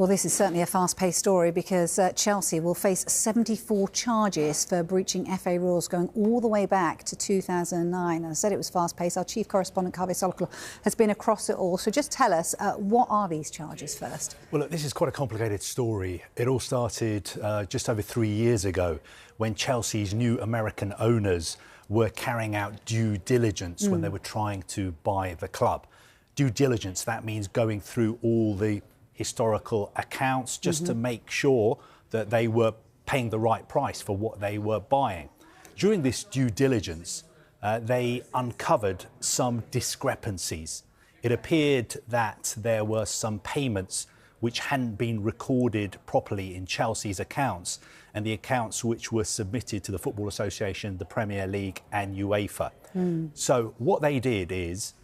Well, this is certainly a fast-paced story because Chelsea will face 74 charges for breaching FA rules going all the way back to 2009. I said it was fast-paced. Our chief correspondent, Kaveh Solhekol, has been across it all. So just tell us, what are these charges first? Well, look, this is quite a complicated story. It all started just over 3 years ago when Chelsea's new American owners were carrying out due diligence when they were trying to buy the club. Due diligence, that means going through all the historical accounts just to make sure that they were paying the right price for what they were buying. During this due diligence, they uncovered some discrepancies. It appeared that there were some payments which hadn't been recorded properly in Chelsea's accounts, and the accounts which were submitted to the Football Association, the Premier League and UEFA. So what they did is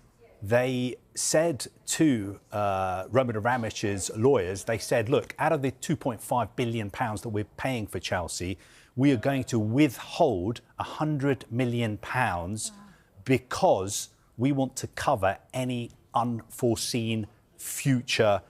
they said to Roman Abramovich's lawyers, they said, look, out of the £2.5 billion that we're paying for Chelsea, we are going to withhold £100 million because we want to cover any unforeseen future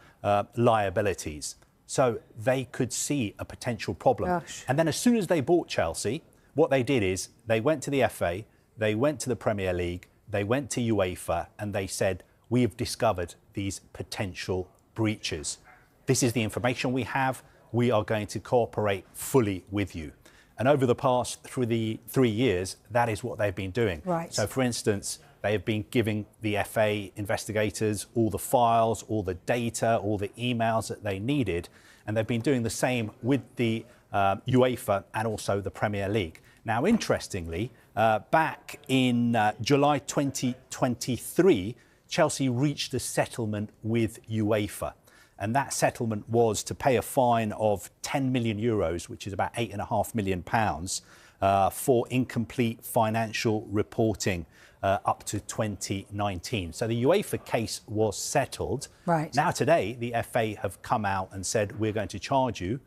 liabilities. So they could see a potential problem. Gosh. And then as soon as they bought Chelsea, what they did is they went to the FA, they went to the Premier League, they went to UEFA and they said, we have discovered these potential breaches. This is the information we have. We are going to cooperate fully with you. And over the past 3 years, that is what they've been doing. Right. So, for instance, they have been giving the FA investigators all the files, all the data, all the emails that they needed. And they've been doing the same with the UEFA and also the Premier League. Now, interestingly, back in July 2023, Chelsea reached a settlement with UEFA. And that settlement was to pay a fine of €10 million, which is about £8.5 million, for incomplete financial reporting up to 2019. So the UEFA case was settled. Right. Now today, the FA have come out and said, we're going to charge you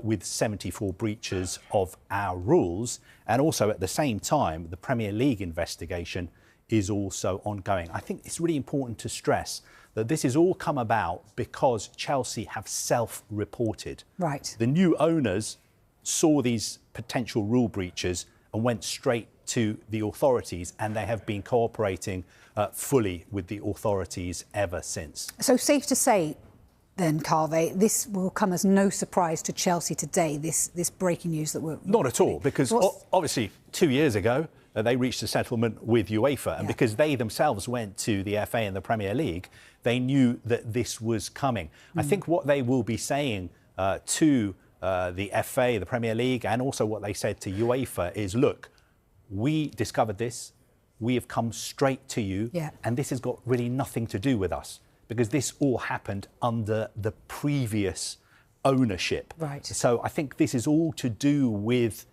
with 74 breaches of our rules. And also at the same time, the Premier League investigation is also ongoing. I think it's really important to stress that this has all come about because Chelsea have self-reported. Right. The new owners saw these potential rule breaches and went straight to the authorities, and they have been cooperating fully with the authorities ever since. So safe to say then, Kaveh, this will come as no surprise to Chelsea today, this breaking news that we're... Not at all, because obviously 2 years ago, they reached a settlement with UEFA, and because they themselves went to the FA and the Premier League, they knew that this was coming. I think what they will be saying to the FA, the Premier League, and also what they said to UEFA is, look, we discovered this, we have come straight to you, and this has got really nothing to do with us, because this all happened under the previous ownership. Right. So I think this is all to do with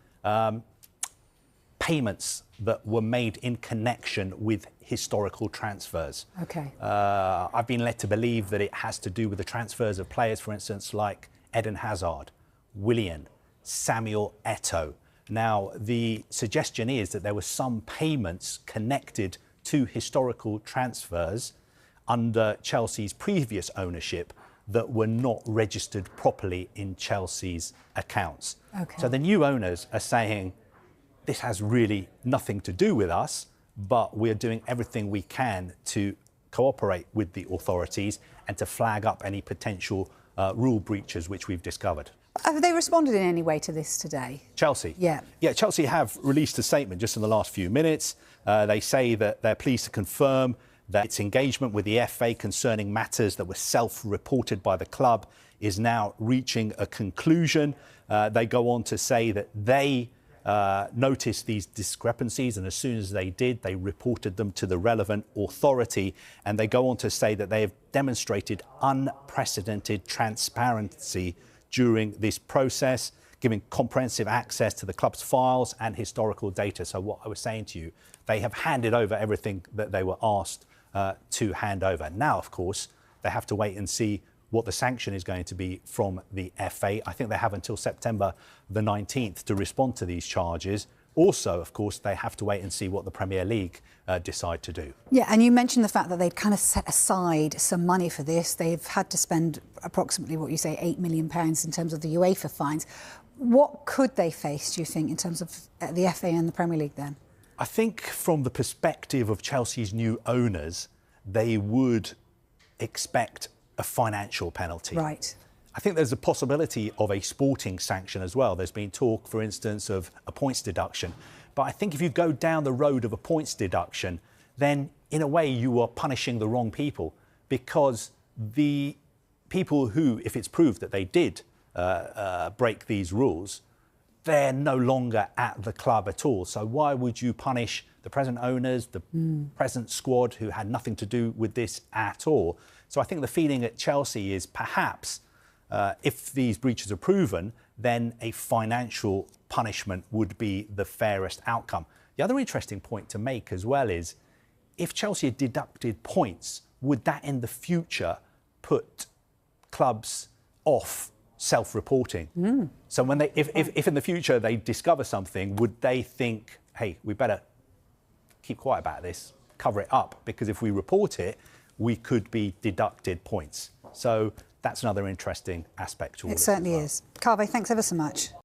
payments that were made in connection with historical transfers. Okay. I've been led to believe that it has to do with the transfers of players, for instance, like Eden Hazard, Willian, Samuel Eto'o. Now, the suggestion is that there were some payments connected to historical transfers under Chelsea's previous ownership that were not registered properly in Chelsea's accounts. Okay. So the new owners are saying, this has really nothing to do with us, but we're doing everything we can to cooperate with the authorities and to flag up any potential rule breaches which we've discovered. Have they responded in any way to this today? Chelsea? Yeah. Yeah, Chelsea have released a statement just in the last few minutes. They say that they're pleased to confirm that its engagement with the FA concerning matters that were self-reported by the club is now reaching a conclusion. They go on to say that they noticed these discrepancies, and as soon as they did, they reported them to the relevant authority. And they go on to say that they have demonstrated unprecedented transparency during this process, giving comprehensive access to the club's files and historical data. So what I was saying to you, they have handed over everything that they were asked to hand over. Now, of course, they have to wait and see what the sanction is going to be from the FA. I think they have until September the 19th to respond to these charges. Also, of course, they have to wait and see what the Premier League decide to do. Yeah, and you mentioned the fact that they'd kind of set aside some money for this. They've had to spend approximately, what you say, £8 million in terms of the UEFA fines. What could they face, do you think, in terms of the FA and the Premier League then? I think from the perspective of Chelsea's new owners, they would expect a financial penalty. Right. I think there's a possibility of a sporting sanction as well. There's been talk, for instance, of a points deduction. But I think if you go down the road of a points deduction, then in a way you are punishing the wrong people, because the people who, if it's proved that they did break these rules, they're no longer at the club at all. So why would you punish the present owners, the present squad who had nothing to do with this at all? So I think the feeling at Chelsea is perhaps if these breaches are proven, then a financial punishment would be the fairest outcome. The other interesting point to make as well is, if Chelsea had deducted points, would that in the future put clubs off self-reporting? So when they, if in the future they discover something, would they think, hey, we better keep quiet about this, cover it up, because if we report it, we could be deducted points. So that's another interesting aspect to all this. It certainly is. Kaveh, thanks ever so much.